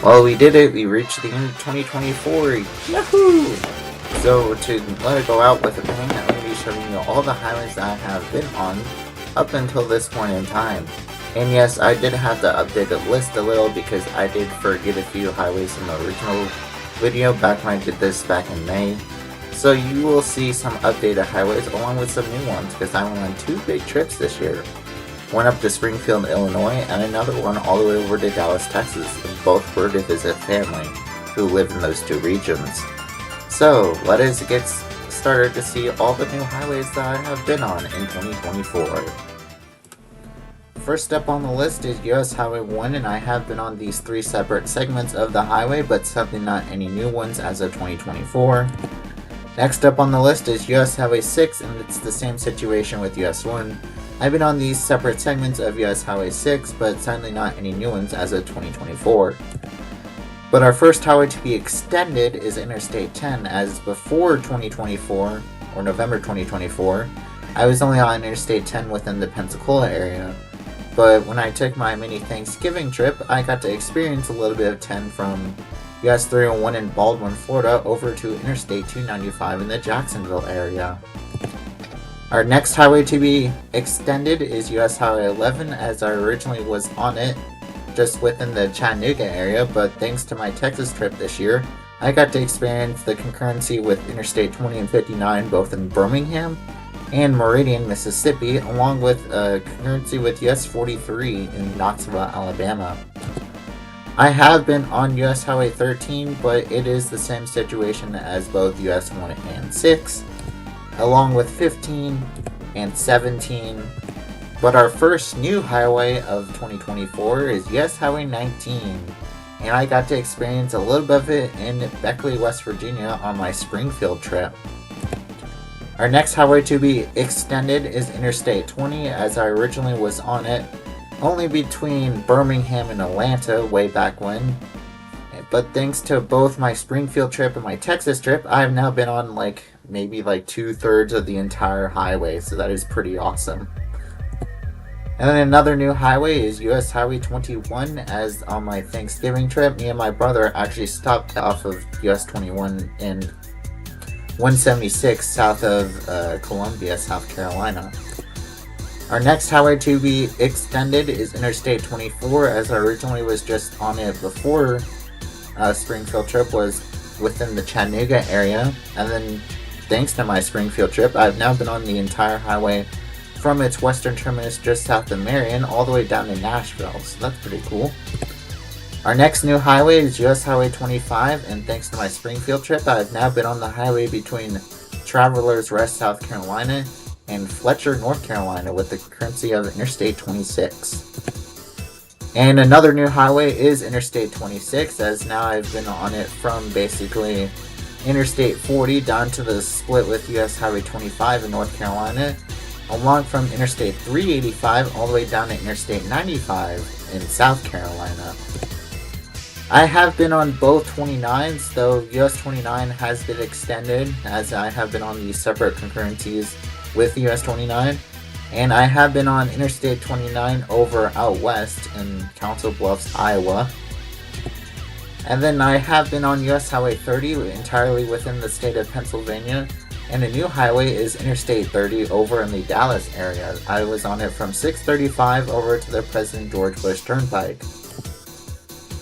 Well, we did it. We reached the end of 2024. Yahoo! So, to let it go out with a bang, I'm going to be showing you all the highways that I have been on up until this point in time. And yes, I did have to update the list a little because I did forget a few highways in the original video back when I did this back in May. So you will see some updated highways along with some new ones because I went on 2 big trips this year. One up to Springfield, Illinois, and another one all the way over to Dallas, Texas. Both were to visit family who live in those 2 regions. So, let us get started to see all the new highways that I have been on in 2024. First up on the list is US Highway 1, and I have been on these 3 separate segments of the highway, but sadly not any new ones as of 2024. Next up on the list is US Highway 6, and it's the same situation with US 1. I've been on these separate segments of US Highway 6, but sadly not any new ones as of 2024. But our first highway to be extended is Interstate 10, as before 2024, or November 2024, I was only on Interstate 10 within the Pensacola area. But when I took my mini Thanksgiving trip, I got to experience a little bit of 10 from US 301 in Baldwin, Florida, over to Interstate 295 in the Jacksonville area. Our next highway to be extended is US Highway 11, as I originally was on it just within the Chattanooga area, but thanks to my Texas trip this year, I got to experience the concurrency with Interstate 20 and 59 both in Birmingham and Meridian, Mississippi, along with a concurrency with US 43 in Knoxville, Alabama. I have been on US Highway 13, but it is the same situation as both US 1 and 6. Along with 15 and 17. But our first new highway of 2024 is US Highway 19, and I got to experience a little bit of it in Beckley, West Virginia on my Springfield trip. Our next highway to be extended is Interstate 20, as I originally was on it only between Birmingham and Atlanta way back when. But thanks to both my Springfield trip and my Texas trip, I've now been on maybe 2/3 of the entire highway, so that is pretty awesome. And then another new highway is US Highway 21, as on my Thanksgiving trip, me and my brother actually stopped off of US 21 in 176 south of Columbia, South Carolina. Our next highway to be extended is Interstate 24, as I originally was just on it before Springfield trip was within the Chattanooga area, and then thanks to my Springfield trip, I've now been on the entire highway from its western terminus just south of Marion all the way down to Nashville, so that's pretty cool. Our next new highway is US Highway 25, and thanks to my Springfield trip, I've now been on the highway between Travelers Rest, South Carolina and Fletcher, North Carolina with the concurrency of Interstate 26. And another new highway is Interstate 26, as now I've been on it from basically Interstate 40 down to the split with US Highway 25 in North Carolina, along from Interstate 385 all the way down to Interstate 95 in South Carolina. I have been on both 29s, though US 29 has been extended, as I have been on these separate concurrencies with US 29. And I have been on Interstate 29 over out west in Council Bluffs, Iowa. And then I have been on US Highway 30 entirely within the state of Pennsylvania. And a new highway is Interstate 30 over in the Dallas area. I was on it from 635 over to the President George Bush Turnpike.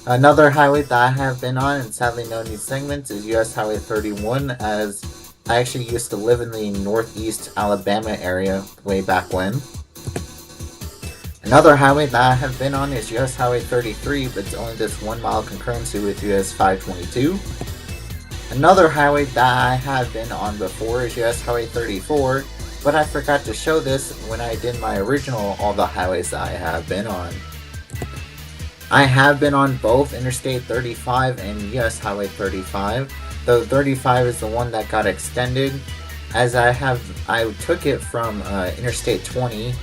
Another highway that I have been on, and sadly no new segments, is US Highway 31, as I actually used to live in the northeast Alabama area way back when. Another highway that I have been on is US Highway 33, but it's only this 1 mile concurrency with US 522. Another highway that I have been on before is US Highway 34, but I forgot to show this when I did my original all the highways that I have been on. I have been on both Interstate 35 and US Highway 35, though 35 is the one that got extended, as I took it from Interstate 20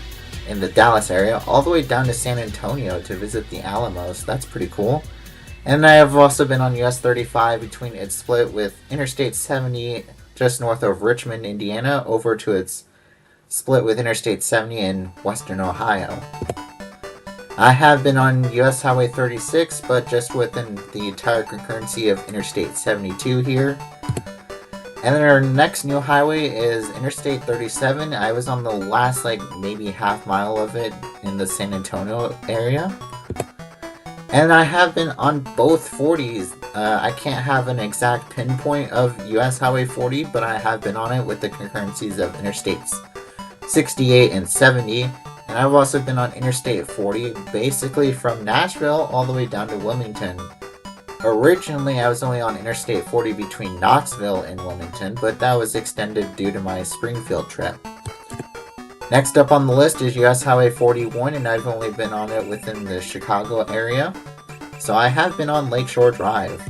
in the Dallas area all the way down to San Antonio to visit the Alamos. That's pretty cool. And I have also been on US 35 between its split with Interstate 70 just north of Richmond, Indiana, over to its split with Interstate 70 in western Ohio. I have been on US Highway 36, but just within the entire concurrency of Interstate 72 here. And then our next new highway is Interstate 37. I was on the last, maybe half mile of it in the San Antonio area. And I have been on both 40s. I can't have an exact pinpoint of US Highway 40, but I have been on it with the concurrencies of Interstates 68 and 70. And I've also been on Interstate 40, basically from Nashville all the way down to Wilmington. Originally, I was only on Interstate 40 between Knoxville and Wilmington, but that was extended due to my Springfield trip. Next up on the list is US Highway 41, and I've only been on it within the Chicago area. So I have been on Lakeshore Drive.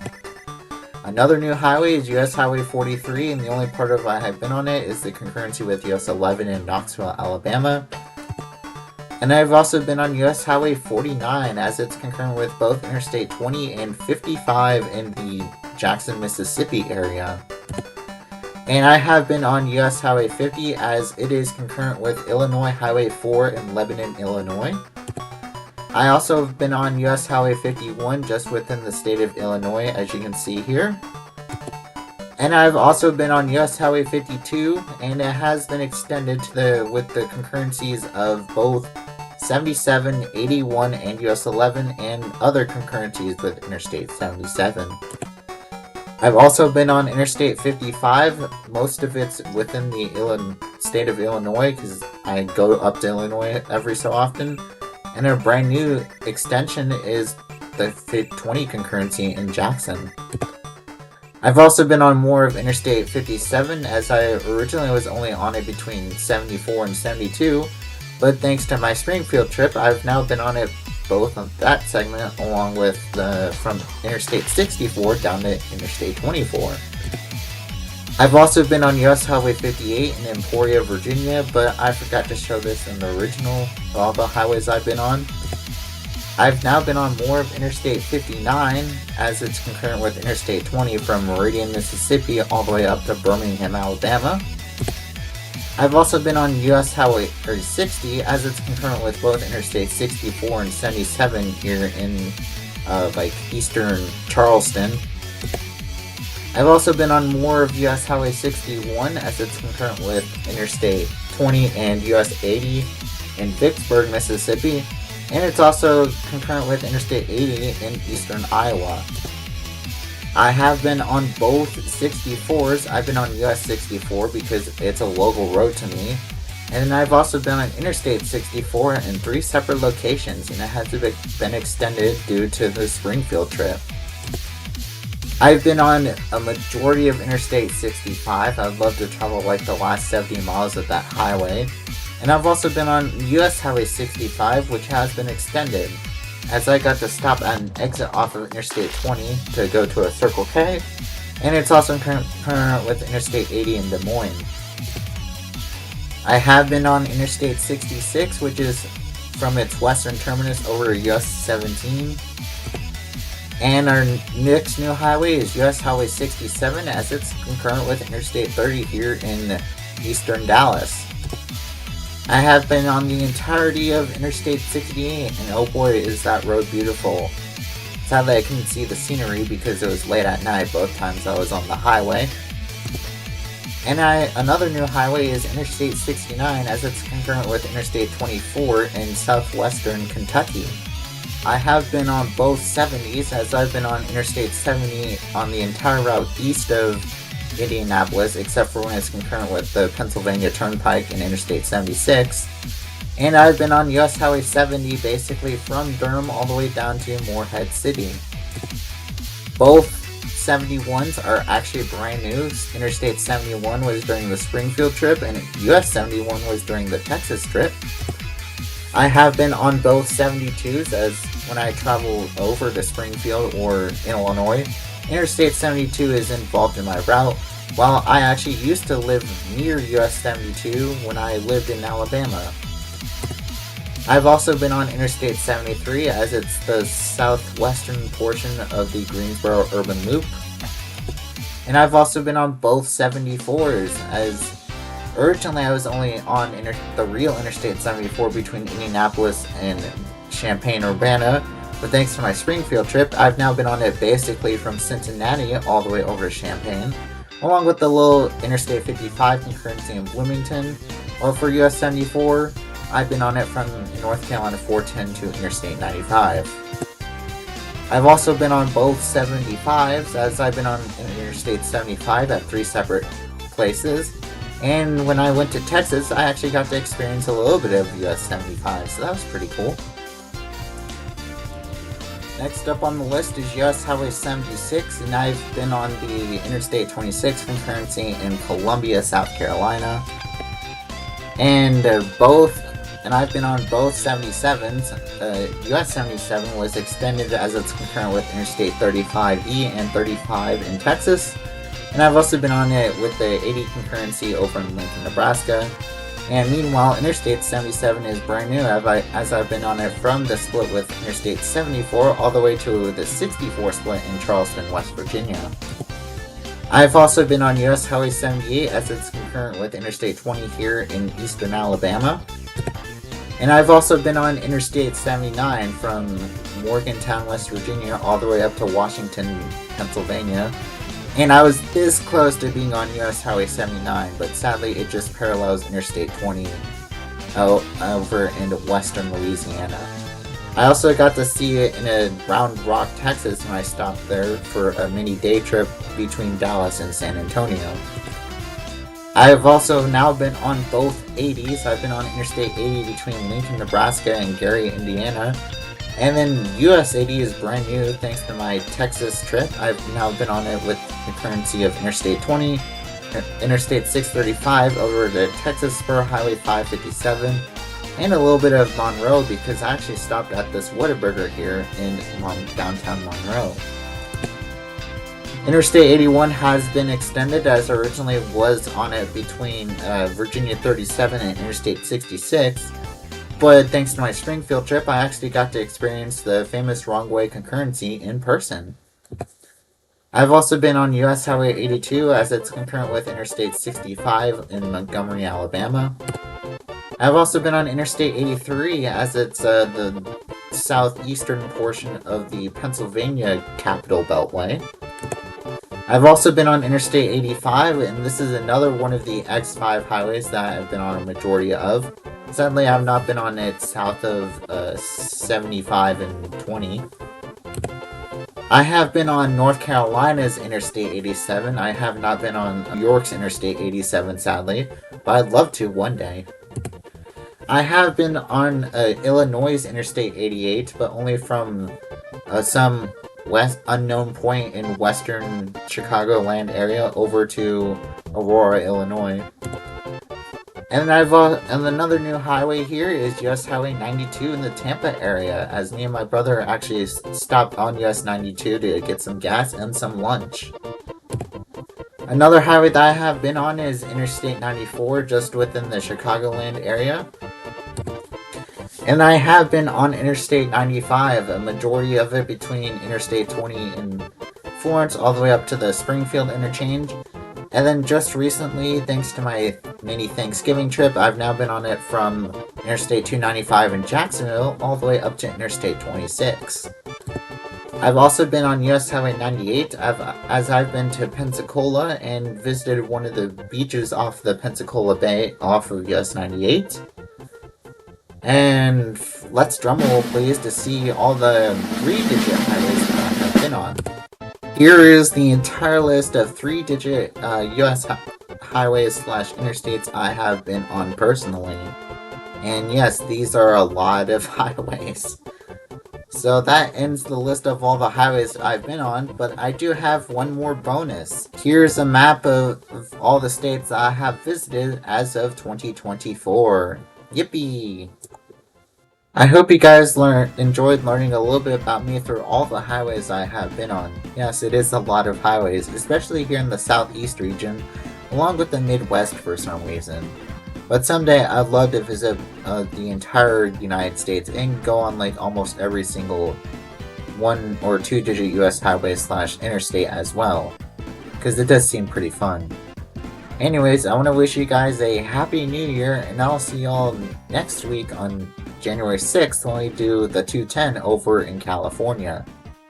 Another new highway is US Highway 43, and the only part of I have been on it is the concurrency with US 11 in Knoxville, Alabama. And I've also been on US Highway 49 as it's concurrent with both Interstate 20 and 55 in the Jackson, Mississippi area. And I have been on US Highway 50 as it is concurrent with Illinois Highway 4 in Lebanon, Illinois. I also have been on US Highway 51 just within the state of Illinois, as you can see here. And I've also been on US Highway 52, and it has been extended to with the concurrencies of both 77, 81, and US 11, and other concurrencies with Interstate 77. I've also been on Interstate 55, most of it's within the state of Illinois, because I go up to Illinois every so often. And a brand new extension is the 20 concurrency in Jackson. I've also been on more of Interstate 57, as I originally was only on it between 74 and 72, but thanks to my Springfield trip, I've now been on it both on that segment along with from Interstate 64 down to Interstate 24. I've also been on US Highway 58 in Emporia, Virginia, but I forgot to show this in the original of all the highways I've been on. I've now been on more of Interstate 59 as it's concurrent with Interstate 20 from Meridian, Mississippi all the way up to Birmingham, Alabama. I've also been on US Highway 60 as it's concurrent with both Interstate 64 and 77 here in eastern Charleston. I've also been on more of US Highway 61 as it's concurrent with Interstate 20 and US 80 in Vicksburg, Mississippi, and it's also concurrent with Interstate 80 in eastern Iowa. I have been on both 64s. I've been on US 64 because it's a local road to me, and then I've also been on Interstate 64 in 3 separate locations, and it has been extended due to the Springfield trip. I've been on a majority of Interstate 65. I'd love to travel the last 70 miles of that highway. And I've also been on US Highway 65, which has been extended, as I got to stop at an exit off of Interstate 20 to go to a Circle K, and it's also concurrent with Interstate 80 in Des Moines. I have been on Interstate 66, which is from its western terminus over US 17. And our next new highway is US Highway 67, as it's concurrent with Interstate 30 here in eastern Dallas. I have been on the entirety of Interstate 68, and oh boy is that road beautiful. Sadly I couldn't see the scenery because it was late at night both times I was on the highway. And another new highway is Interstate 69, as it's concurrent with Interstate 24 in southwestern Kentucky. I have been on both 70s, as I've been on Interstate 70 on the entire route east of Indianapolis, except for when it's concurrent with the Pennsylvania Turnpike and Interstate 76. And I've been on US Highway 70 basically from Durham all the way down to Morehead City. Both 71s are actually brand new. Interstate 71 was during the Springfield trip, and US 71 was during the Texas trip. I have been on both 72s, as when I travel over to Springfield or Illinois, Interstate 72 is involved in my route, while I actually used to live near US 72 when I lived in Alabama. I've also been on Interstate 73, as it's the southwestern portion of the Greensboro Urban Loop. And I've also been on both 74s, as originally I was only on the real Interstate 74 between Indianapolis and Champaign-Urbana, but thanks to my Springfield trip, I've now been on it basically from Cincinnati all the way over to Champaign, along with the little Interstate 55 concurrency in Bloomington, or for US 74, I've been on it from North Carolina 410 to Interstate 95. I've also been on both 75s, as I've been on Interstate 75 at 3 separate places, and when I went to Texas, I actually got to experience a little bit of US 75, so that was pretty cool. Next up on the list is US Highway 76, and I've been on the Interstate 26 concurrency in Columbia, South Carolina. And I've been on both 77s. US 77 was extended as it's concurrent with Interstate 35E and 35 in Texas. And I've also been on it with the 80 concurrency over in Lincoln, Nebraska. And meanwhile, Interstate 77 is brand new as I've been on it from the split with Interstate 74 all the way to the 64 split in Charleston, West Virginia. I've also been on US Highway 78 as it's concurrent with Interstate 20 here in eastern Alabama. And I've also been on Interstate 79 from Morgantown, West Virginia all the way up to Washington, Pennsylvania. And I was this close to being on US Highway 79, but sadly it just parallels Interstate 20 over into western Louisiana. I also got to see it in Round Rock, Texas when I stopped there for a mini day trip between Dallas and San Antonio. I've also now been on both 80s. I've been on Interstate 80 between Lincoln, Nebraska and Gary, Indiana. And then US 80 is brand new thanks to my Texas trip. I've now been on it with the currency of Interstate 20, Interstate 635 over to Texas Spur Highway 557, and a little bit of Monroe because I actually stopped at this Whataburger here in downtown Monroe. Interstate 81 has been extended as originally was on it between Virginia 37 and Interstate 66. But thanks to my Springfield trip, I actually got to experience the famous wrong way concurrency in person. I've also been on US Highway 82 as it's concurrent with Interstate 65 in Montgomery, Alabama. I've also been on Interstate 83 as it's the southeastern portion of the Pennsylvania Capital Beltway. I've also been on Interstate 85, and this is another one of the X5 highways that I've been on a majority of. Sadly, I've not been on it south of 75 and 20. I have been on North Carolina's Interstate 87. I have not been on New York's Interstate 87, sadly, but I'd love to one day. I have been on Illinois' Interstate 88, but only from some unknown point in western Chicagoland area over to Aurora, Illinois. And another new highway here is US Highway 92 in the Tampa area, as me and my brother actually stopped on US 92 to get some gas and some lunch. Another highway that I have been on is Interstate 94, just within the Chicagoland area. And I have been on Interstate 95, a majority of it between Interstate 20 in Florence all the way up to the Springfield interchange. And then just recently, thanks to my mini Thanksgiving trip, I've now been on it from Interstate 295 in Jacksonville all the way up to Interstate 26. I've also been on US Highway 98 as I've been to Pensacola and visited one of the beaches off the Pensacola Bay off of US 98. And let's drumroll please to see all the 3-digit highways that I have been on. Here is the entire list of 3-digit US highways / interstates I have been on personally. And yes, these are a lot of highways. So that ends the list of all the highways I've been on, but I do have one more bonus. Here's a map of all the states I have visited as of 2024. Yippee! I hope you guys enjoyed learning a little bit about me through all the highways I have been on. Yes, it is a lot of highways, especially here in the southeast region, along with the Midwest for some reason. But someday I'd love to visit the entire United States and go on like almost every single 1 or 2-digit US highway / interstate as well, because it does seem pretty fun. Anyways, I want to wish you guys a happy new year, and I'll see y'all next week on January 6th when we do the 210 over in California.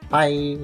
Bye!